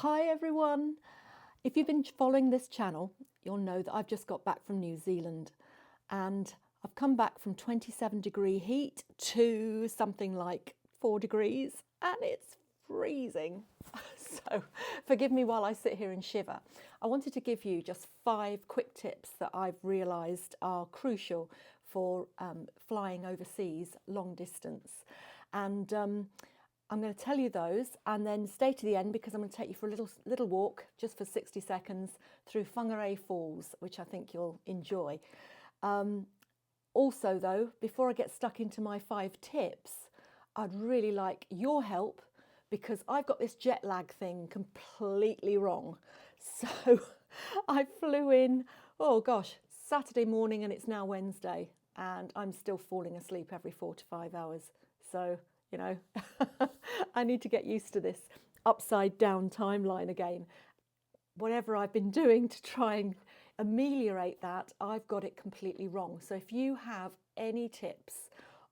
Hi everyone! If you've been following this channel, you'll know that I've just got back from New Zealand and I've come back from 27-degree heat to something like 4 degrees and it's freezing. So forgive me while I sit here and shiver. I wanted to give you just 5 quick tips that I've realised are crucial for flying overseas long distance. And I'm going to tell you those and then stay to the end because I'm going to take you for a little walk just for 60 seconds through Whangarei Falls, which I think you'll enjoy. Also though, before I get stuck into my 5 tips, I'd really like your help because I've got this jet lag thing completely wrong. So I flew in, oh gosh, Saturday morning and it's now Wednesday and I'm still falling asleep every 4 to 5 hours. So you know, I need to get used to this upside down timeline again. Whatever I've been doing to try and ameliorate that, I've got it completely wrong. So if you have any tips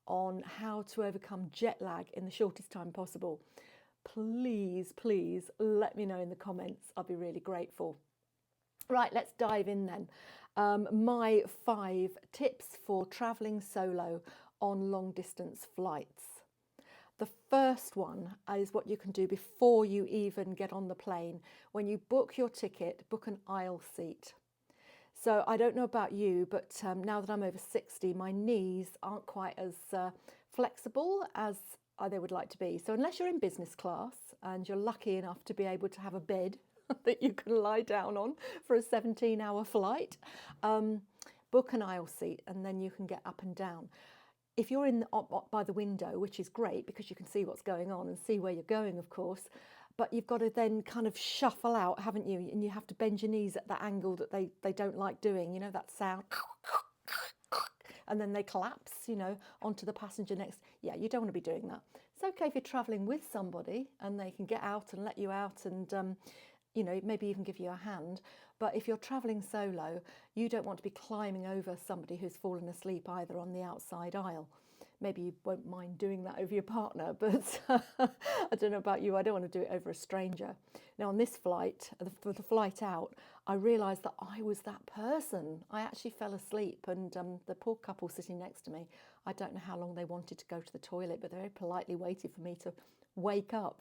on how to overcome jet lag in the shortest time possible, please let me know in the comments. I'll be really grateful. Right, let's dive in then. My 5 tips for traveling solo on long distance flights. The first one is what you can do before you even get on the plane. When you book your ticket, book an aisle seat. So I don't know about you, but now that I'm over 60, my knees aren't quite as flexible as they would like to be. So unless you're in business class and you're lucky enough to be able to have a bed that you can lie down on for a 17-hour flight, book an aisle seat and then you can get up and down. If you're in by the window, which is great because you can see what's going on and see where you're going, of course, but you've got to then kind of shuffle out, haven't you? And you have to bend your knees at that angle that they don't like doing, you know, that sound. And then they collapse, you know, onto the passenger next. Yeah, you don't want to be doing that. It's okay if you're traveling with somebody and they can get out and let you out and you know, maybe even give you a hand. But if you're traveling solo, you don't want to be climbing over somebody who's fallen asleep either on the outside aisle. Maybe you won't mind doing that over your partner, but I don't know about you, I don't want to do it over a stranger. Now on this flight, for the flight out, I realised that I was that person. I actually fell asleep and the poor couple sitting next to me, I don't know how long they wanted to go to the toilet, but they very politely waited for me to wake up.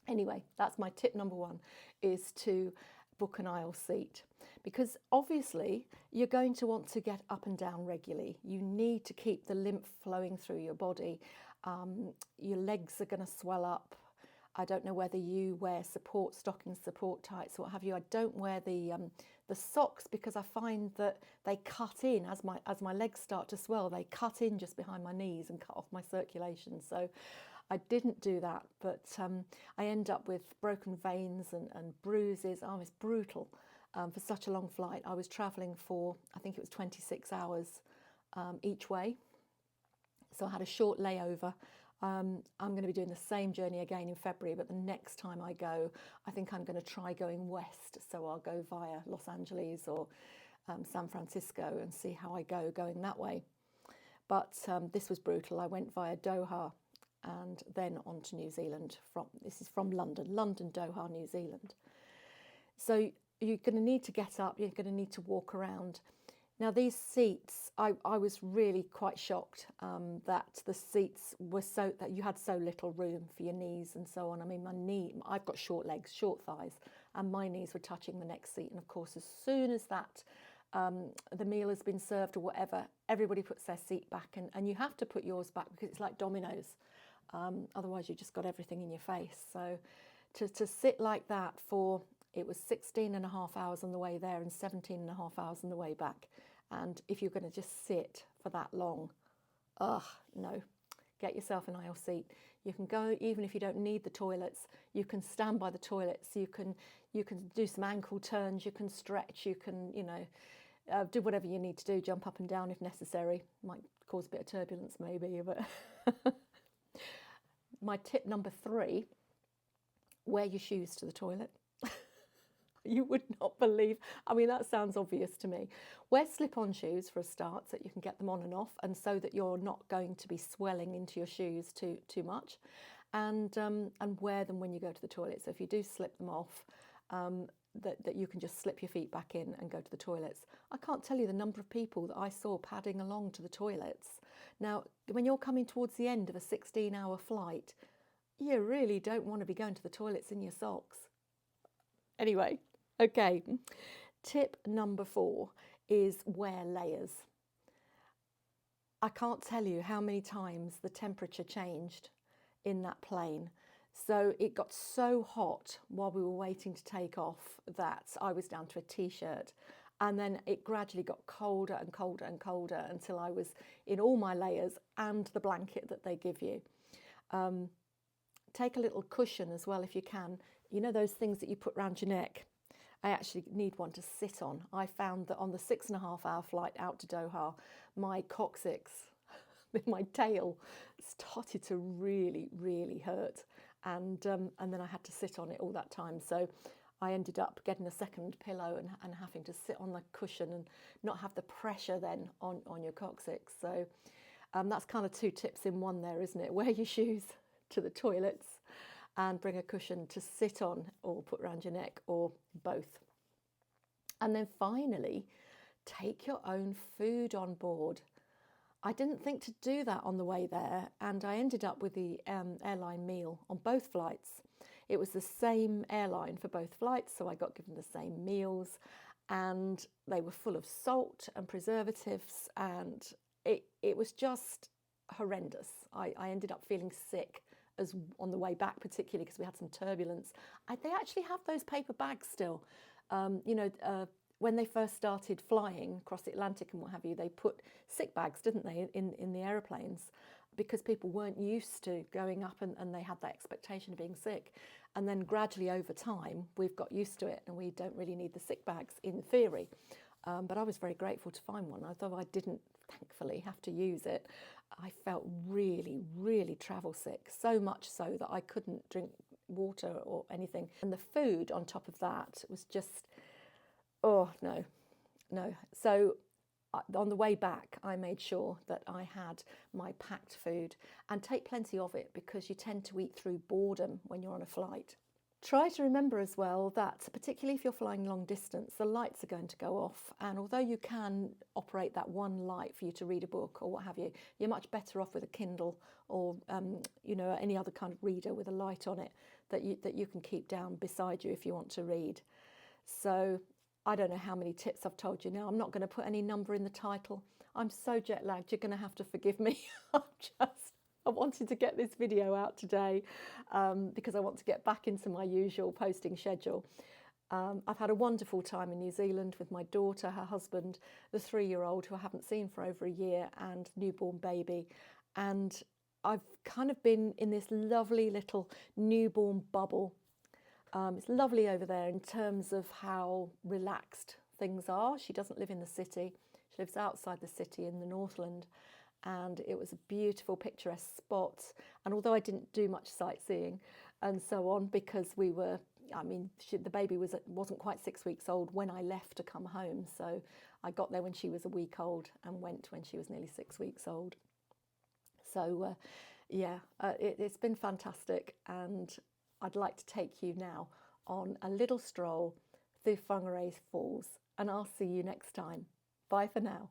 Anyway, that's my tip number 1, is to book an aisle seat, because obviously you're going to want to get up and down regularly. You need to keep the lymph flowing through your body. Your legs are going to swell up. I don't know whether you wear support stockings, support tights, what have you. I don't wear the socks because I find that they cut in as my legs start to swell. They cut in just behind my knees and cut off my circulation. So I didn't do that, but I end up with broken veins and bruises. Oh, it's brutal for such a long flight. I was traveling for, I think it was 26 hours each way. So I had a short layover. I'm going to be doing the same journey again in February, but the next time I go, I think I'm going to try going west. So I'll go via Los Angeles or San Francisco and see how I go going that way. But this was brutal. I went via Doha and then on to New Zealand. This is from London, Doha, New Zealand. So you're going to need to get up, you're going to need to walk around. Now these seats, I was really quite shocked that the seats were that you had so little room for your knees and so on. I mean, I've got short legs, short thighs, and my knees were touching the next seat. And of course, as soon as that the meal has been served or whatever, everybody puts their seat back, and you have to put yours back because it's like dominoes. Otherwise, you just got everything in your face. So to sit like that for, it was 16.5 hours on the way there and 17.5 hours on the way back. And if you're going to just sit for that long, no. Get yourself an aisle seat. You can go, even if you don't need the toilets, you can stand by the toilets, you can do some ankle turns, you can stretch, you can, you know, do whatever you need to do, jump up and down if necessary. Might cause a bit of turbulence maybe, but my tip number 3, wear your shoes to the toilet. You would not believe, I mean, that sounds obvious to me. Wear slip-on shoes for a start so that you can get them on and off, and so that you're not going to be swelling into your shoes too much. and wear them when you go to the toilet. So if you do slip them off, that you can just slip your feet back in and go to the toilets. I can't tell you the number of people that I saw padding along to the toilets. Now, when you're coming towards the end of a 16-hour flight, you really don't want to be going to the toilets in your socks. Anyway, okay. Tip number 4 is wear layers. I can't tell you how many times the temperature changed in that plane. So it got so hot while we were waiting to take off that I was down to a t-shirt, and then it gradually got colder and colder and colder until I was in all my layers and the blanket that they give you. Take a little cushion as well if you can. You know those things that you put around your neck? I actually need one to sit on. I found that on the 6.5-hour flight out to Doha, my coccyx, my tail started to really, really hurt. And then I had to sit on it all that time. So I ended up getting a second pillow and having to sit on the cushion and not have the pressure then on your coccyx. So that's kind of 2 tips in one there, isn't it? Wear your shoes to the toilets and bring a cushion to sit on or put around your neck, or both. And then finally, take your own food on board. I didn't think to do that on the way there, and I ended up with the airline meal on both flights. It was the same airline for both flights, so I got given the same meals, and they were full of salt and preservatives, and it was just horrendous. I ended up feeling sick as on the way back, particularly because we had some turbulence. They actually have those paper bags still. When they first started flying across the Atlantic and what have you, they put sick bags, didn't they, in the aeroplanes, because people weren't used to going up and they had that expectation of being sick. And then gradually over time, we've got used to it and we don't really need the sick bags in theory. But I was very grateful to find one, although I didn't, thankfully, have to use it. I felt really, really travel sick, so much so that I couldn't drink water or anything. And the food on top of that was just, oh, no. So on the way back, I made sure that I had my packed food, and take plenty of it because you tend to eat through boredom when you're on a flight. Try to remember as well that, particularly if you're flying long distance, the lights are going to go off. And although you can operate that one light for you to read a book or what have you, you're much better off with a Kindle or any other kind of reader with a light on it that you can keep down beside you if you want to read. So I don't know how many tips I've told you now. I'm not going to put any number in the title. I'm so jet lagged, you're going to have to forgive me. I wanted to get this video out today because I want to get back into my usual posting schedule. I've had a wonderful time in New Zealand with my daughter, her husband, the 3-year-old who I haven't seen for over a year, and newborn baby. And I've kind of been in this lovely little newborn bubble. It's lovely over there in terms of how relaxed things are. She doesn't live in the city. She lives outside the city in the Northland. And it was a beautiful, picturesque spot. And although I didn't do much sightseeing and so on, because the baby wasn't quite 6 weeks old when I left to come home. So I got there when she was a week old and went when she was nearly 6 weeks old. So it's been fantastic. And I'd like to take you now on a little stroll through Whangarei Falls. And I'll see you next time. Bye for now.